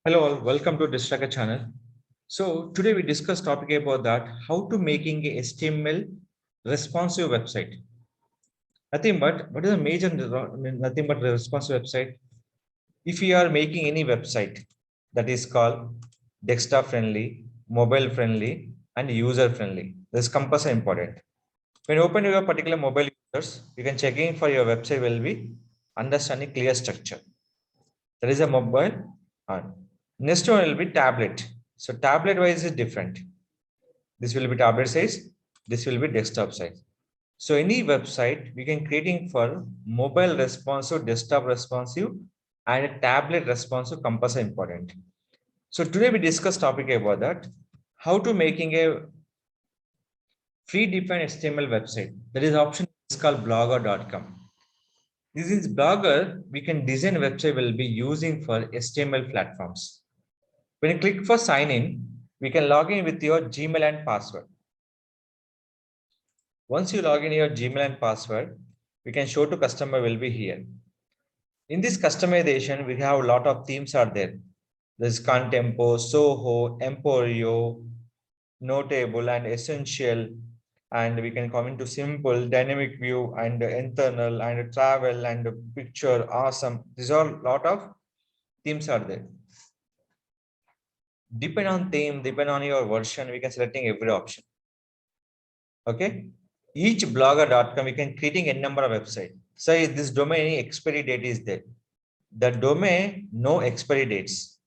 Hello all, welcome to Distracker channel. So today we discuss topic about that how to making a HTML responsive website. Nothing but what is a major nothing but a responsive website. If you are making any website that is called desktop friendly, mobile friendly, and user friendly, this compass are important. When you open your particular mobile users, you can checking for your website will be understanding clear structure. That is a mobile. And next one will be tablet. So tablet wise is different. This will be tablet size. This will be desktop size. So any website we can creating for mobile responsive, desktop responsive, and a tablet responsive compass are important. So today we discuss topic about that. How to making a free defined HTML website. There is option is called blogger.com. This is Blogger. We can design website will be using for HTML platforms. When you click for sign in, we can log in with your Gmail and password. Once you log in your Gmail and password, we can show to customer will be here. In this customization, we have a lot of themes are there. There's Contempo, Soho, Emporio, Notable, and Essential. And we can come into simple, dynamic view, and internal, and travel, and picture, awesome. These are a lot of themes are there. Depend on theme, depend on your version, we can selecting every option. Okay. Each blogger.com, we can creating a number of website. Say this domain expiry date is there. The domain, no expiry dates.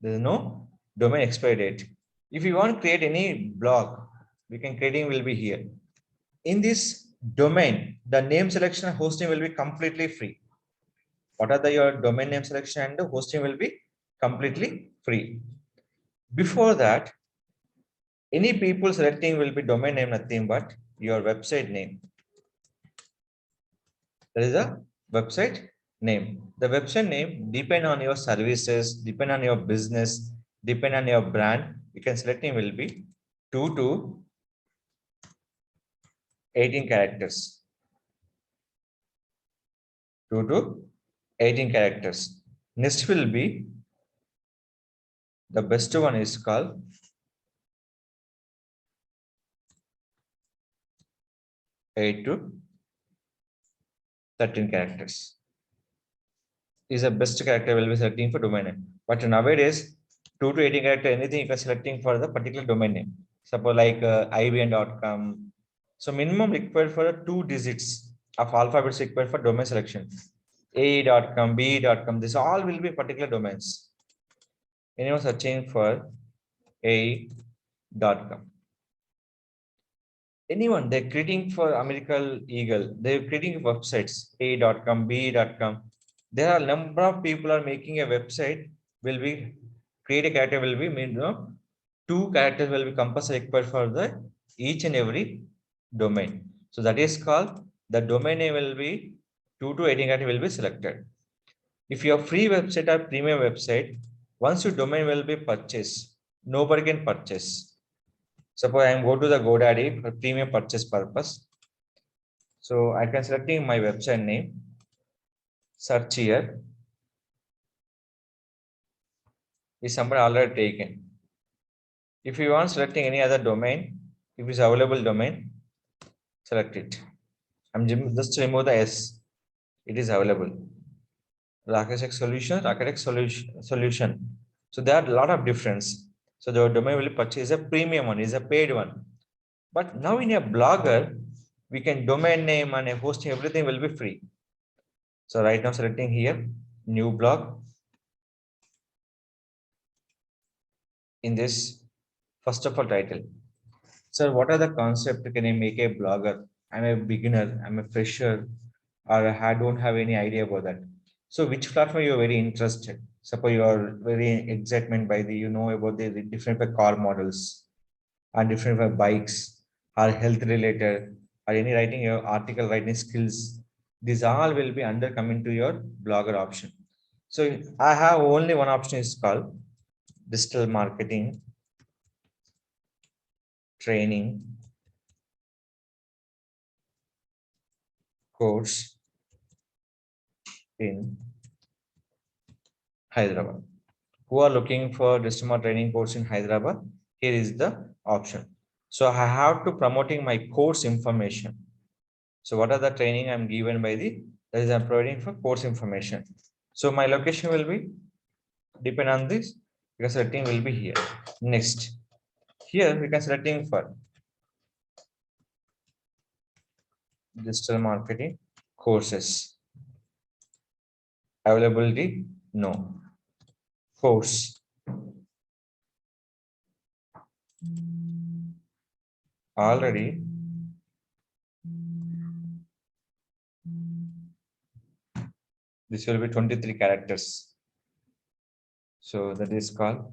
There is no domain expiry date. If you want to create any blog, we can creating will be here. In this domain, the name selection and hosting will be completely free. What are your domain name selection and the hosting will be completely free. Before that, any people selecting will be domain name, nothing but your website name. There is a website name. The website name depend on your services, depend on your business, depend on your brand. You can selecting will be 2 to 18 characters. 2 to 18 characters. Next will be the best one is called 8 to 13 characters. Is the best character will be selecting for domain name. But nowadays, 2 to 18 character, anything you can selecting for the particular domain name. Suppose like IBM.com. So minimum required for 2 digits of alphabets required for domain selection. A.com, B.com, this all will be particular domains. Anyone searching for A.com. Anyone, they're creating for American Eagle, they're creating websites, A.com, B.com. There are a number of people are making a website, will be create a character will be mean, 2 characters will be compulsory required for the each and every domain. So that is called the domain name will be 2 to 18 character will be selected. If your free website or premium website, once your domain will be purchased, nobody can purchase. Suppose I am go to the GoDaddy for premium purchase purpose. So I can selecting my website name, search here. Is somebody already taken? If you want selecting any other domain, if it's available domain, select it. I'm just remove the S. It is available. Architect solution. So there are a lot of difference. So the domain will purchase a premium one, is a paid one. But now in a blogger, we can domain name and a hosting, everything will be free. So right now selecting here, new blog. In this, first of all, title. Sir, what are the concept? Can I make a blogger? I'm a beginner, I'm a fresher, or I don't have any idea about that. So which platform you're very interested? Suppose you are very excitement by the about the different car models and different bikes or health related or any writing your article writing skills. These all will be under coming to your blogger option. So I have only one option is called digital marketing training course in Hyderabad. who are looking for diploma training course in Hyderabad, here is the option. So I have to promoting my course information. So what are the training I'm given by the, that is I'm providing for course information. So my location will be depend on this because selecting will be here. Next, here we can selecting for digital marketing courses. Availability, no. Course. Already this will be 23 characters. So that is called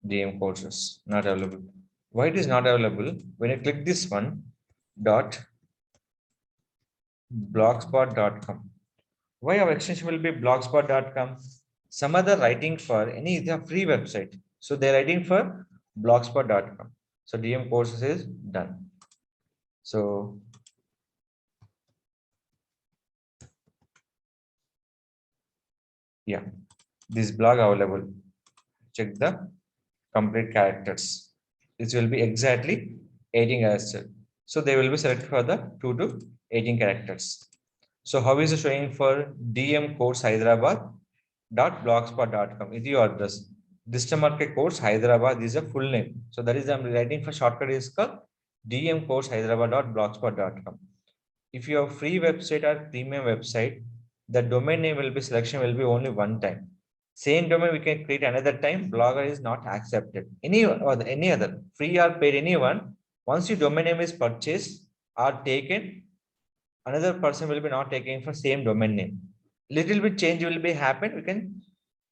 DM courses, not available. Why it is not available? When you click this one, dot blogspot.com. Why our extension will be blogspot.com? Some other writing for any the free website. So they're writing for blogspot.com. So DM courses is done. So yeah, this blog available. Check the complete characters. This will be exactly 18 characters. So they will be selected for the 2 to 18 characters. So how is it showing for DM course Hyderabad .blogspot.com is your address. Digital market course Hyderabad is a full name. So that is I'm writing for shortcut is called DM course Hyderabad.blogspot.com. If you have free website or premium website, the domain name will be selection will be only one time. Same domain we can create another time. Blogger is not accepted. Any or any other free or paid anyone. Once your domain name is purchased or taken, another person will be not taking for same domain name. Little bit change will be happen. We can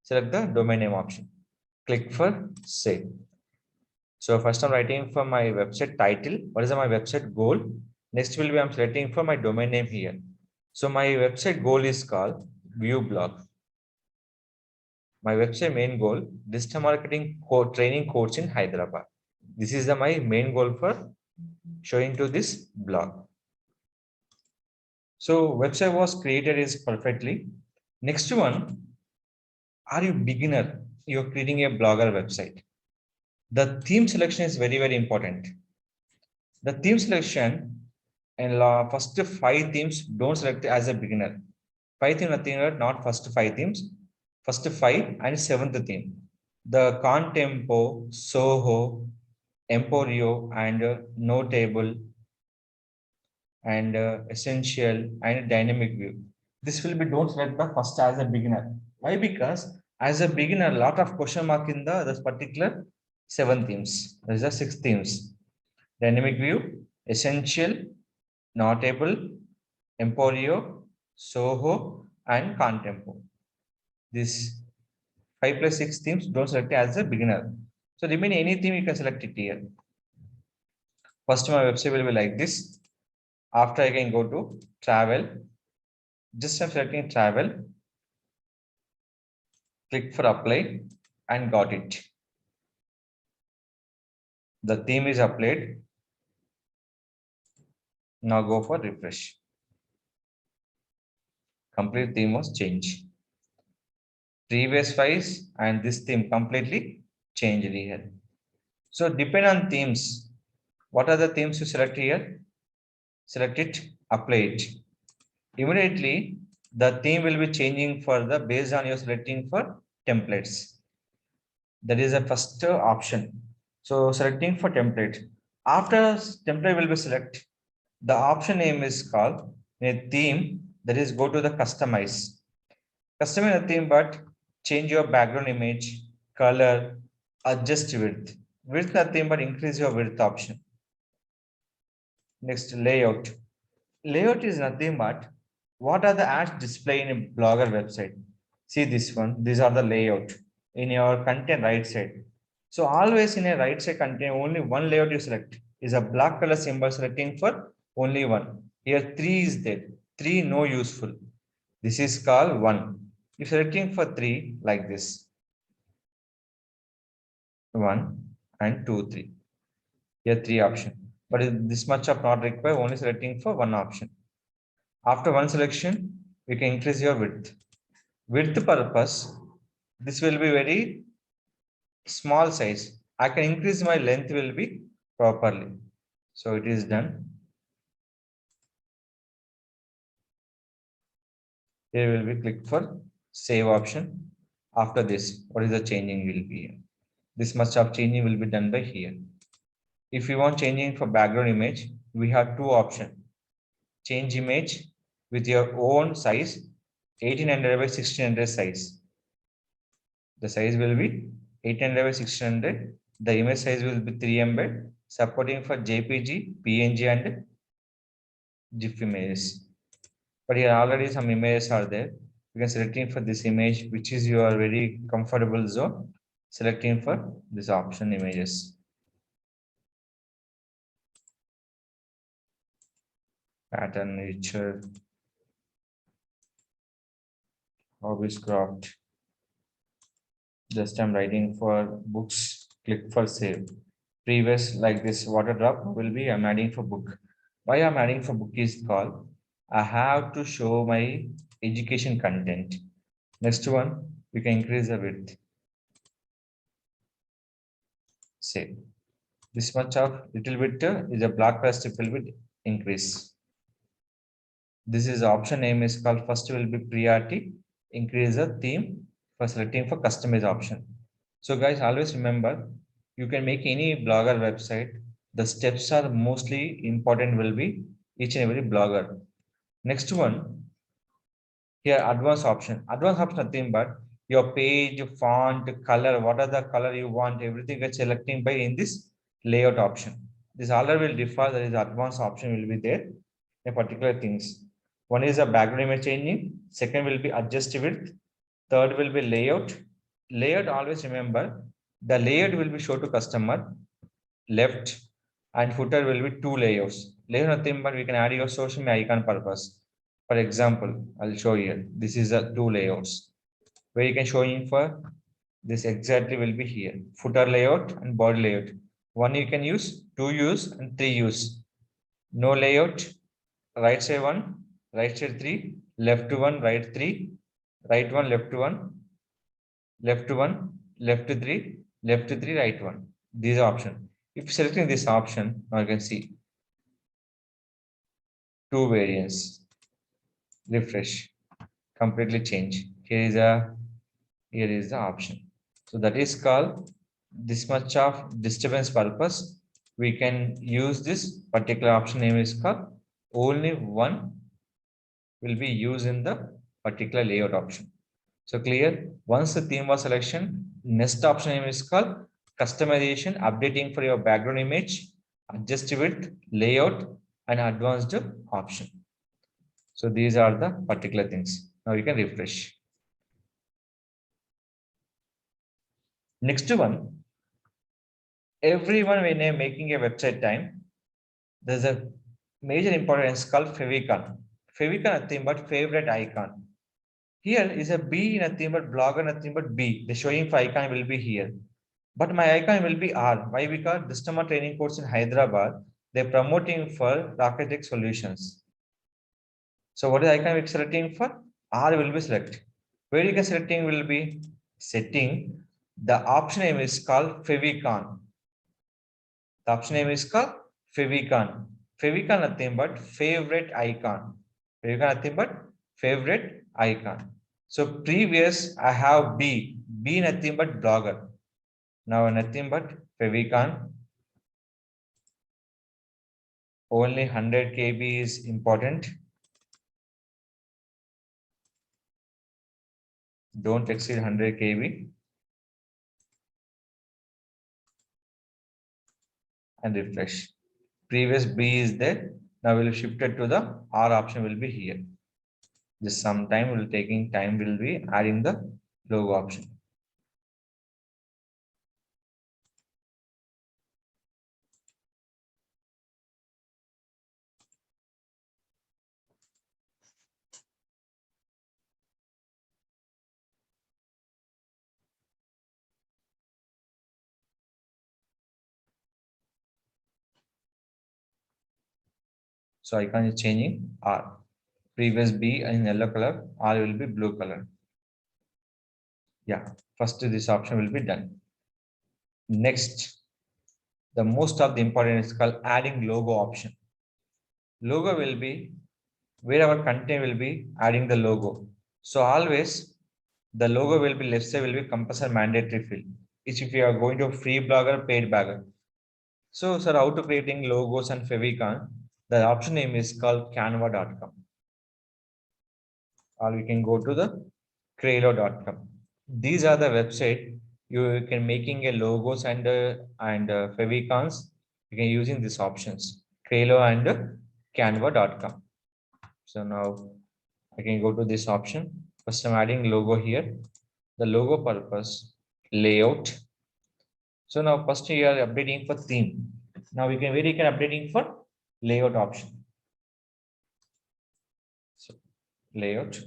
select the domain name option. Click for save. So first I'm writing for my website title. What is my website goal? Next will be I'm selecting for my domain name here. So my website goal is called view blog. My website main goal, digital marketing training course in Hyderabad. This is my main goal for showing to this blog. So website was created is perfectly. Next one, are you beginner? You're creating a blogger website. The theme selection is very, very important. The theme selection and first 5 themes don't select as a beginner. 5 themes nothing not first 5 themes. First 5 and 7th theme. The Contempo, Soho, Emporio, and Notable, and Essential, and Dynamic View. This will be don't select the first as a beginner. Why? Because as a beginner, a lot of question mark in the this particular 7 themes. There's are 6 themes. Dynamic View, Essential, Notable, Emporio, Soho, and Contempo. This 5 plus 6 themes don't select it as a beginner. So remaining any theme you can select it here. First my website will be like this. After I can go to travel. Just I'm selecting travel. Click for apply and got it. The theme is applied. Now go for refresh. Complete theme was changed. Previous files and this theme completely changed here. So depend on themes. What are the themes you select here? Select it, apply it. Immediately the theme will be changing for the based on your selecting for templates. That is the first option. So selecting for template. After template will be select, the option name is called a theme, that is go to the customize. Customize a theme, but change your background image, color, adjust width. Width nothing but increase your width option. Next, layout. Layout is nothing but what are the ads displayed in a blogger website. See this one, these are the layout in your content right side. So always in a right side content, only one layout you select is a black color symbol selecting for only one. Here 3 is there, 3 no useful. This is called 1. If selecting for 3 like this, 1 and 2, 3. Here 3 option. but this much of not required, only selecting for one option. After one selection, you can increase your width. Width purpose, this will be very small size. I can increase my length will be properly. So it is done. Here will be click for save option. After this, what is the changing will be here. This much of changing will be done by here. If you want changing for background image, we have two options. Change image with your own size, 1800 by 1600 size. The size will be 800 by 1600. The image size will be 3 MB, supporting for JPG, PNG, and GIF images. But here already some images are there. You can selecting for this image, which is your very comfortable zone. Selecting for this option images. Pattern, nature, hobbies, craft. Just I'm writing for books. Click for save. Previous like this water drop will be I'm adding for book. Why I'm adding for book is called I have to show my education content. Next one, we can increase the width. Save. This much of little bit is a black press will be increase. This is option name is called first will be priority. Increase the theme for selecting for customize option. So guys, always remember you can make any blogger website. The steps are mostly important will be each and every blogger. Next one, here advanced option. Advanced option nothing but your page, font, color, what are the color you want, everything gets selecting by in this layout option. This order will differ, there is advanced option will be there in particular things. One is a background image changing, second will be adjust width, third will be layout. Layout always remember the layout will be shown to customer left and footer will be two layers. Layer nothing but we can add your social media icon purpose. For example, I'll show you. This is a two layers where you can show in for this exactly will be here. Footer layout and body layout. One you can use, two use, and three use. No layout. Right side one, right side three, left to one, right three, right one, left to one, left to one, left to three, left to three, right one. These are option. If selecting this option, now you can see two variants. Refresh, completely change. Here is the option. So that is called this much of disturbance purpose. We can use this particular option name is called only one will be used in the particular layout option. So clear. Once the theme was selection, next option name is called customization, updating for your background image, adjust width, layout, and advanced option. So these are the particular things. Now you can refresh. Next one, everyone when they're making a website time, there's a major importance called favicon. Favicon nothing but favorite icon. Here is a B nothing but blogger nothing but B. The showing for icon will be here. But my icon will be R. Why? Because customer training course in Hyderabad, they're promoting for Rocket solutions. So what is icon we're selecting for? R will be select. Where you can selecting will be setting. The option name is called favicon. The option name is called favicon. Favicon nothing but favorite icon. Favicon nothing but favorite icon. So previous I have B. B nothing but blogger. Now nothing but favicon. Only 100 KB is important. Don't exceed 100 KB. And refresh. Previous B is there. Now we'll shift it to the R option will be here. Just some time will taking time will be adding the logo option. So icon is changing R. Previous B in yellow color, R will be blue color. Yeah, first this option will be done. Next, the most of the important is called adding logo option. Logo will be where our content will be adding the logo. So always the logo will be left side will be compulsory mandatory field. If you are going to a free blogger, paid blogger. So sir, how to creating logos and favicon? The option name is called canva.com. Or we can go to the Trello.com. These are the website you can making a logos and favicons. You can using these options Trello and Canva.com. So now I can go to this option. First, I'm adding logo here. The logo purpose layout. So now first you are updating for theme. Now we can updating for layout option. So layout.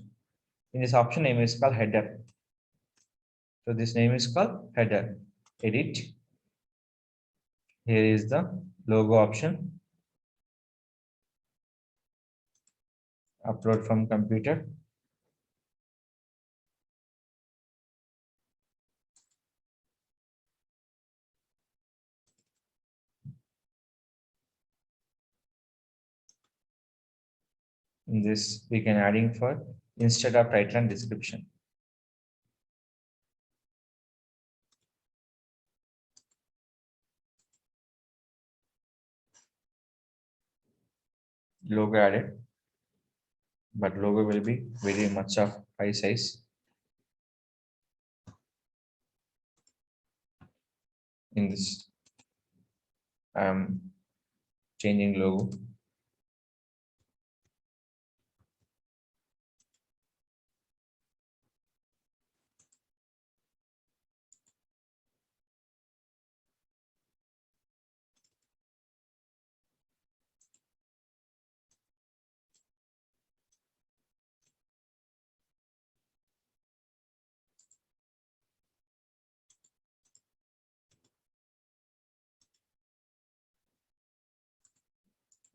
In this option name is called header. So this name is called header. Edit. Here is the logo option. Upload from computer. In this we can adding for instead of title and description. Logo added, but logo will be very much of high size. In this, I am changing logo.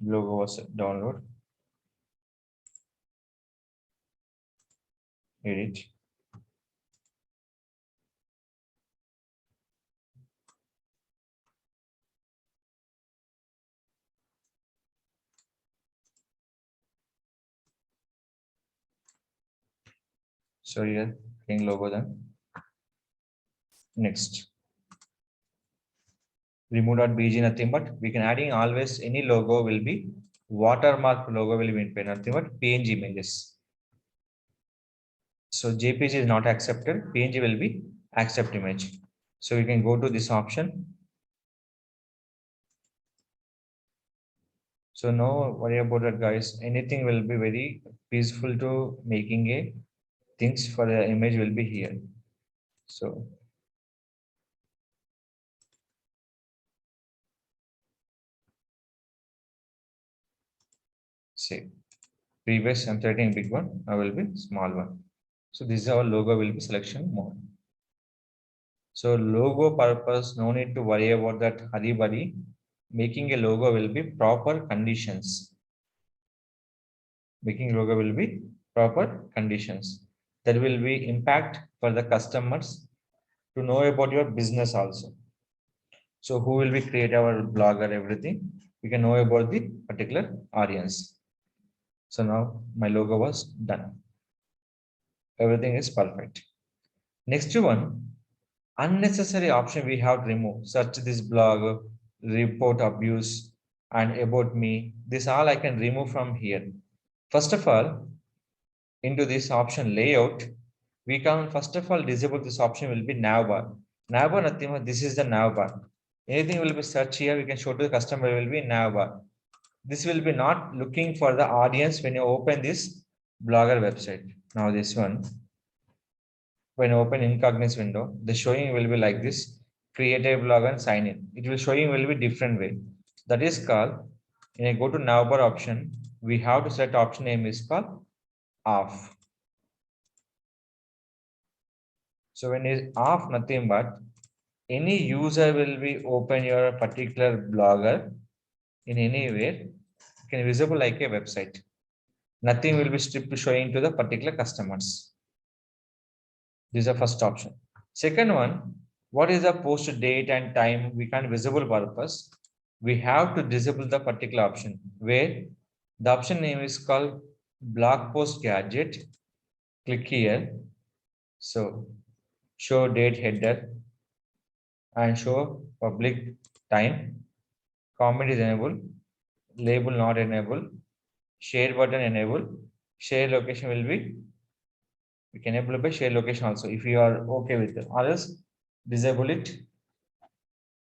Logo was download. Edit. So here, king logo then. Next. Remove.bg nothing but we can adding always any logo will be watermark logo will be in nothing but PNG images. So JPG is not accepted. PNG will be accept image. So we can go to this option. So no worry about that, guys. Anything will be very peaceful to making a things for the image will be here. So say previous I'm setting big one, I will be small one. So this is our logo will be selection mode. So logo purpose, no need to worry about that hurry. Making a logo will be proper conditions. Making logo will be proper conditions. That will be impact for the customers to know about your business also. So who will be create our blogger, everything. We can know about the particular audience. So now my logo was done. Everything is perfect. Next one, unnecessary option we have to remove. Search this blog, report abuse, and about me. This all I can remove from here. First of all, into this option layout, we can first of all disable this option will be navbar. Navbar nothing but this is the navbar. Anything will be search here, we can show to the customer will be navbar. This will be not looking for the audience when you open this blogger website. Now this one, when you open incognito window, the showing will be like this, create a blog and sign in. It will showing will be different way. That is called, when I go to navbar option, we have to set option name is called off. So when it's off, nothing but any user will be open your particular blogger in anywhere. can be visible like a website. Nothing will be stripped showing to the particular customers. This is the first option. Second one, what is the post date and time? We can't visible purpose. We have to disable the particular option where the option name is called blog post gadget. Click here. So show date header and show public time. Comment is enabled. Label not enabled. Share button enabled. Share location will be, we can enable by share location also if you are okay with it, or else disable it.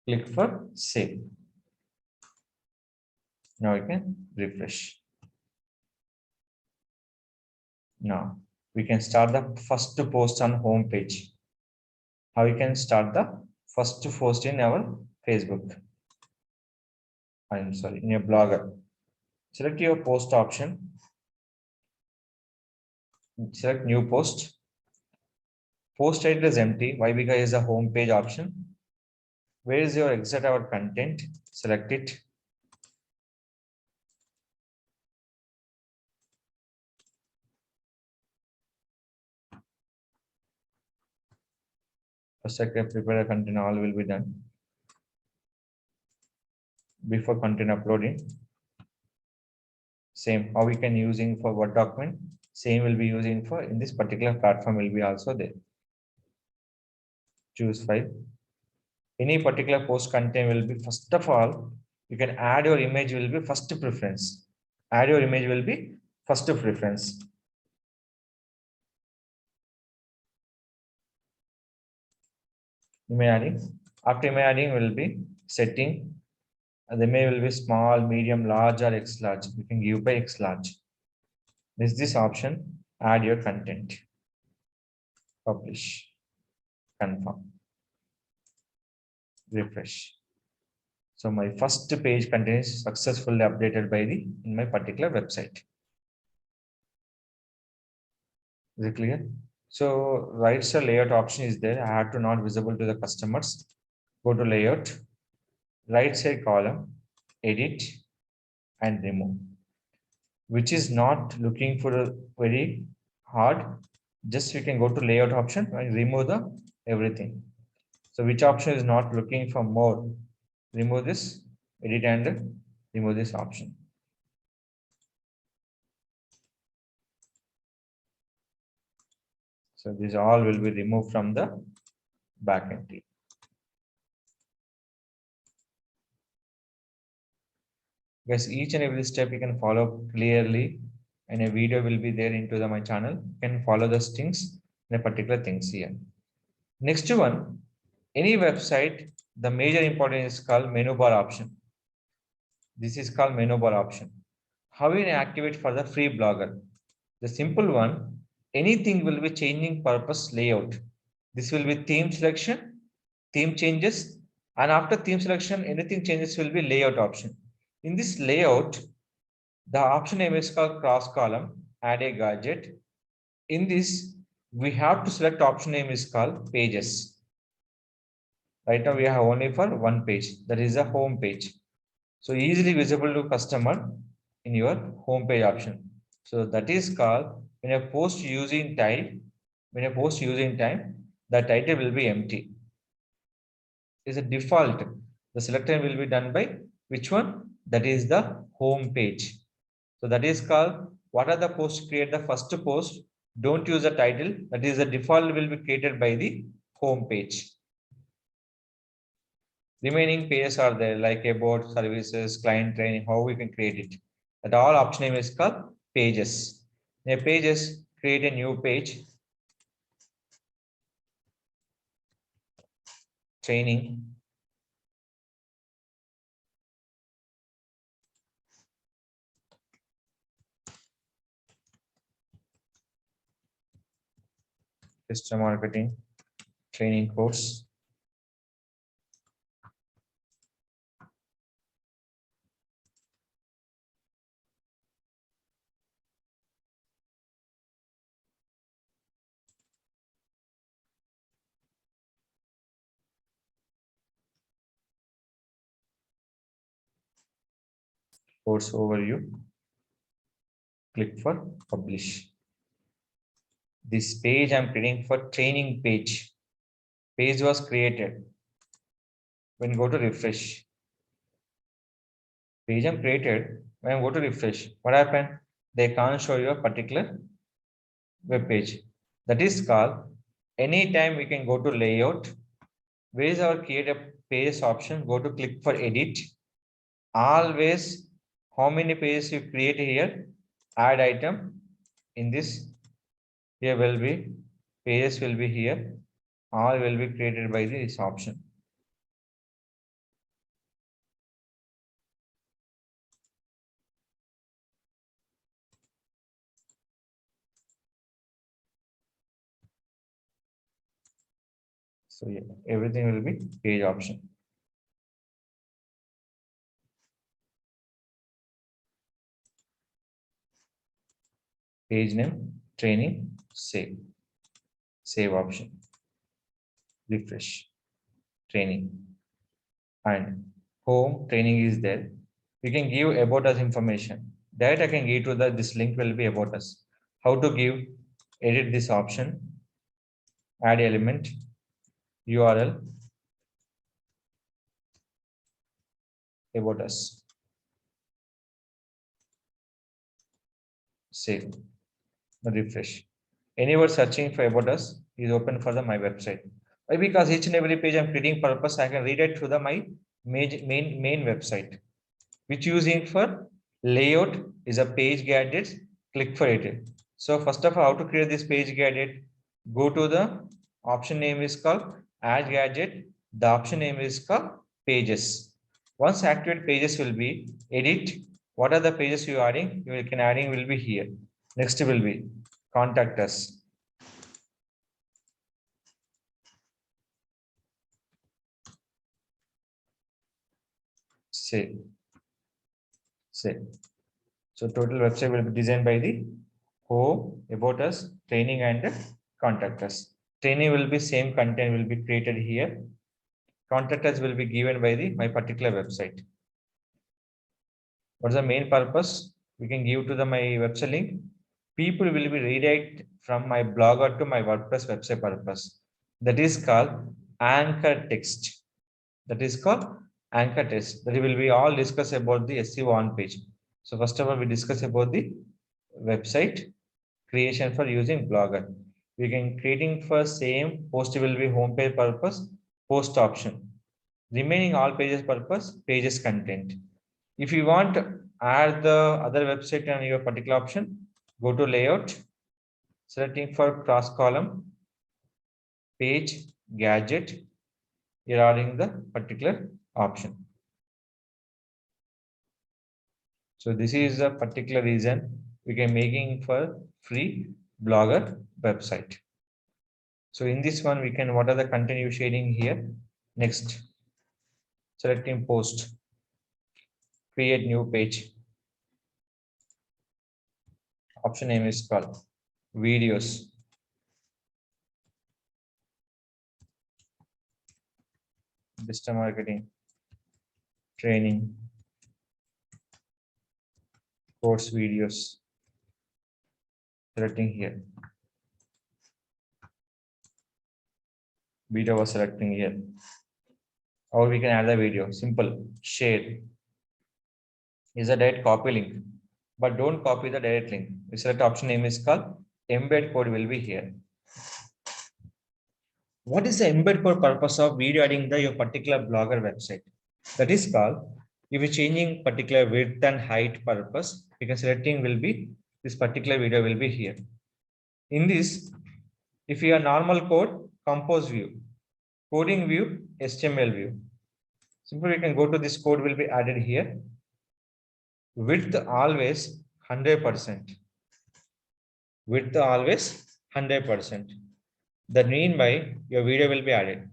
Click for save. Now you can refresh. Now we can start the first post on home page. How you can start the first post in our Facebook? I'm sorry, in your blogger. Select your post option. Select new post. Post title is empty. Why? Because it's a home page option. Where is your exact our content? Select it. First, I can prepare a content. All will be done before content uploading. Same. How we can using for Word document? Same will be using for in this particular platform will be also there. Choose file. Any particular post content will be first of all. You can add your image will be first preference. Add your image will be first preference. Image adding. After image adding will be setting. The image will be small, medium, large, or X large. You can give by X large. This option. Add your content. Publish. Confirm. Refresh. So my first page contains successfully updated by the in my particular website. Is it clear? So right side layout option is there. I have to not visible to the customers. Go to layout, right side column, edit and remove. Which is not looking for a very hard. Just we can go to layout option and remove the everything. So which option is not looking for more? Remove this, edit and remove this option. So this all will be removed from the backend team. Guys, each and every step you can follow clearly, and a video will be there into my channel. You can follow the things, the particular things here. Next one, any website, the major important is called menu bar option. This is called menu bar option. How we activate for the free blogger? The simple one, anything will be changing purpose layout. This will be theme selection, theme changes, and after theme selection, anything changes will be layout option. In this layout, the option name is called cross column, add a gadget. In this, we have to select option name is called pages. Right now we have only for one page, that is a home page. So easily visible to customer in your home page option. So that is called when a post using time, the title will be empty. Is a default. The selection will be done by which one? That is the home page. So that is called what are the posts create the first post. Don't use the title. That is the default will be created by the home page. Remaining pages are there like about services, client training, how we can create it. That all option name is called pages. In pages, create a new page. Training. System marketing. Training course. Course overview. Click for publish. This page I'm creating for training page. Page was created. When go to refresh, page I'm created. When I go to refresh, what happened? They can't show you a particular web page. That is called anytime we can go to layout. Where is our create a page option? Go to click for edit. Always, how many pages you create here? Add item. In this, here will be pages will be here. All will be created by this option. So yeah, everything will be page option. Page name, training, save option, refresh, training, and home training is there. You can give about us information. That I can give to the this link will be about us. How to give, edit this option, add element, URL, about us, save, refresh. Anyone searching for about us is open for the my website. Why? Because each and every page I'm creating purpose, I can read it to the my main website, which using for layout is a page gadgets. Click for it. So first of all, how to create this page gadget? Go to the option name is called add gadget. The option name is called pages. Once activate pages will be edit. What are the pages you are adding? You can adding will be here. Next will be contact us. Save. So total website will be designed by the home, about us, training, and contact us. Training will be same content will be created here. Contact us will be given by the my particular website. What's the main purpose? We can give to the my website link. People will be redirect from my blogger to my WordPress website purpose. That is called anchor text. That is called anchor text. That will be all discuss about the SEO on page. So first of all, we discuss about the website creation for using Blogger. We can creating for same post will be homepage purpose, post option. Remaining all pages purpose, pages content. If you want to add the other website on your particular option, go to layout, selecting for cross column, page, gadget, you're adding the particular option. So this is a particular reason we can making for free Blogger website. So in this one, we can, what are the content you sharing here? Next, selecting post, create new page. Option name is called videos. Digital marketing, training, course videos. Selecting here. Video was selecting here. Or we can add the video. Simple. Share is a direct copy link, but don't copy the direct link. We select option name is called embed code will be here. What is the embed code purpose of video adding the your particular blogger website? That is called if you're changing particular width and height purpose, you can selecting will be this particular video will be here. In this, if you are normal code, compose view, coding view, HTML view. Simply we can go to this code will be added here. Width always 100%. Width always 100%. That mean by your video will be added.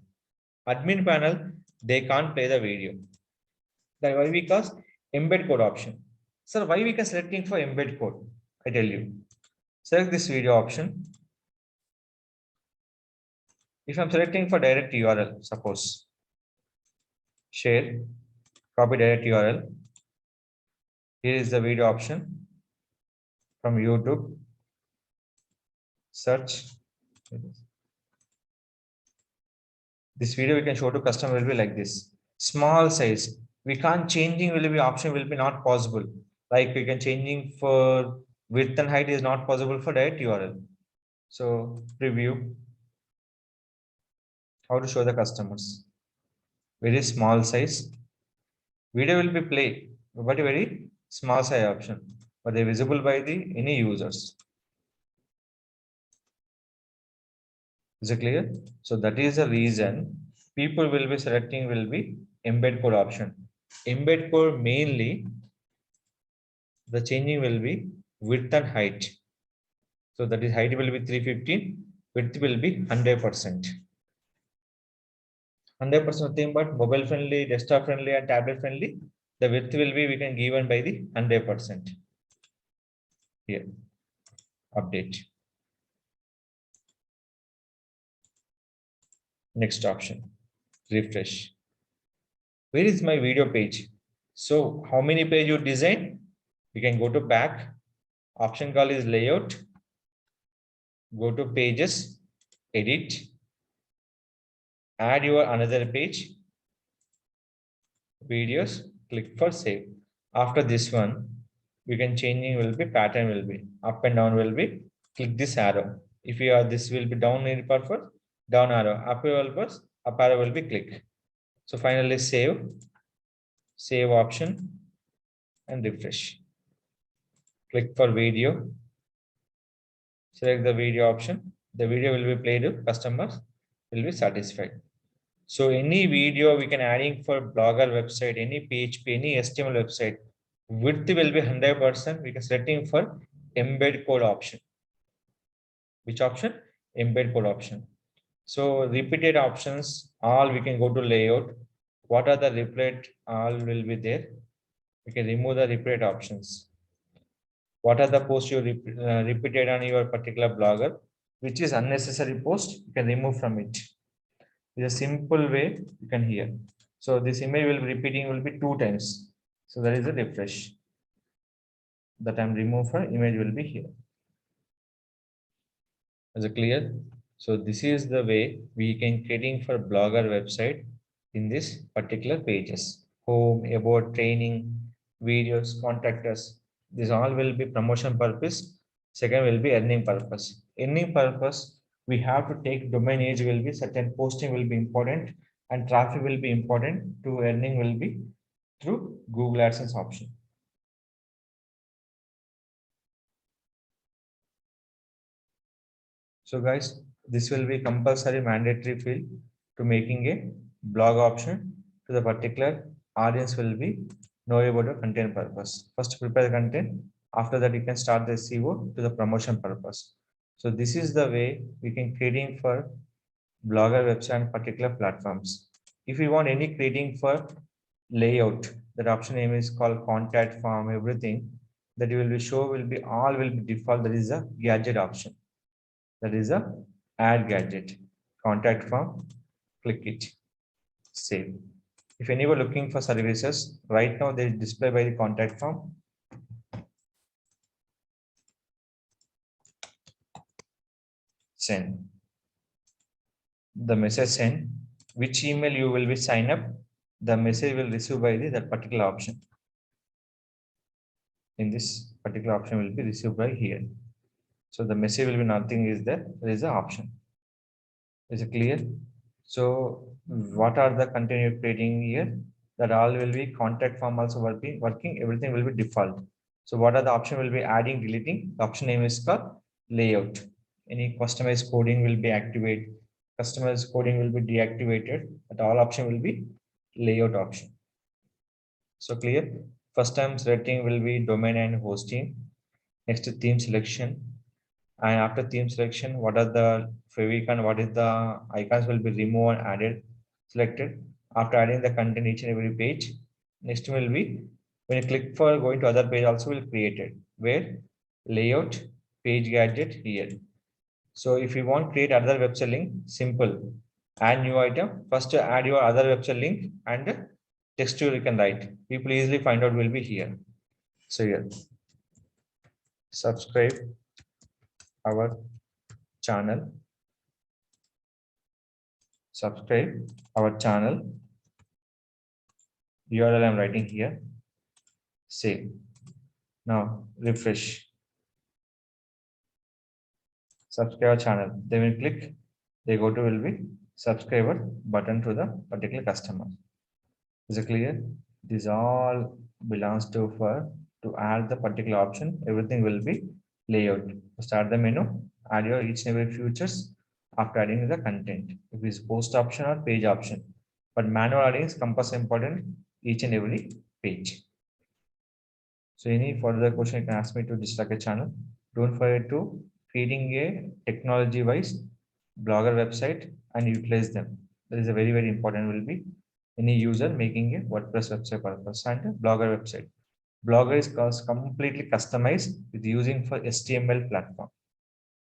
Admin panel, they can't play the video. That why? Because embed code option. Sir, why we can selecting for embed code? I tell you. Select this video option. If I'm selecting for direct URL, suppose share, copy direct URL, Here is the video option from YouTube. Search. This video we can show to customer will be like this. Small size. We can't changing will be option will be not possible. Like we can changing for width and height is not possible for direct URL. So preview. How to show the customers. Very small size. Video will be play, but a very small size option, but they visible by the any users. Is it clear? So that is the reason people will be selecting will be embed code option. Embed code mainly the changing will be width and height. So that is height will be 315, width will be 100%. 100% thing, but mobile friendly, desktop friendly, and tablet friendly. The width will be we can given by the 100%. Here, update. Next option, refresh. Where is my video page? So how many page you design? You can go to back. Option call is layout. Go to pages, edit, add your another page, videos, click for save. After this one, we can changing will be pattern will be up and down will be click this arrow. If you are this will be down in purpose, down arrow, up purpose, up arrow will be click. So finally save option and refresh. Click for video, select the video option. The video will be played to customers will be satisfied. So any video we can adding for blogger website, any PHP, any HTML website, width will be 100%. We can setting for embed code option. Which option? Embed code option. So repeated options, all we can go to layout. What are the repeat? All will be there. We can remove the repeat options. What are the posts you repeated on your particular blogger, which is unnecessary post, you can remove from it. It's a simple way you can hear. So this image will be repeating will be 2 times. So there is a refresh. The time remove for image will be here. Is it clear? So this is the way we can creating for blogger website in this particular pages. Home, about, training, videos, contact us. This all will be promotion purpose. Second will be earning purpose. Earning purpose, we have to take domain age will be certain posting will be important and traffic will be important to earning will be through Google AdSense option. So guys, this will be compulsory mandatory field to making a blog option to the particular audience will be know about the content purpose. First prepare the content. After that, you can start the SEO to the promotion purpose. So this is the way we can creating for blogger website and particular platforms. If you want any creating for layout, that option name is called contact form, everything that you will be show will be all will be default. That is a gadget option. That is a add gadget, contact form, click it, save. If anyone looking for services, right now they display by the contact form. Send. The message send, which email you will be sign up, the message will receive by the that particular option. In this particular option will be received by here. So the message will be nothing is there is an option. Is it clear? So what are the content you're creating here? That all will be contact form also working, everything will be default. So what are the option will be adding, deleting? The option name is called layout. Any customized coding will be activated. Customized coding will be deactivated. But all option will be layout option. So clear? First time selecting will be domain and hosting. Next theme selection. And after theme selection, what are the favicon, what is the icons will be removed and added, selected. After adding the content each and every page, next will be when you click for going to other page also will create it where layout page gadget here. So if you want create other website link, simple add new item. First add your other website link and text you can write. People easily find out will be here. So here, subscribe our channel. Subscribe our channel. URL I'm writing here. Save. Now refresh. Subscribe our channel. They will click. They go to will be subscriber button to the particular customer. Is it clear? This all belongs to for to add the particular option. Everything will be layout. Start the menu. Add your each and every features after adding the content. If it's post option or page option, but manual adding is compulsory important each and every page. So any further question you can ask me to dislike a channel. Don't forget to creating a technology wise blogger website and utilize them. That is a very important will be any user making a WordPress website purpose and a blogger website. Blogger is completely customized with using for HTML platform.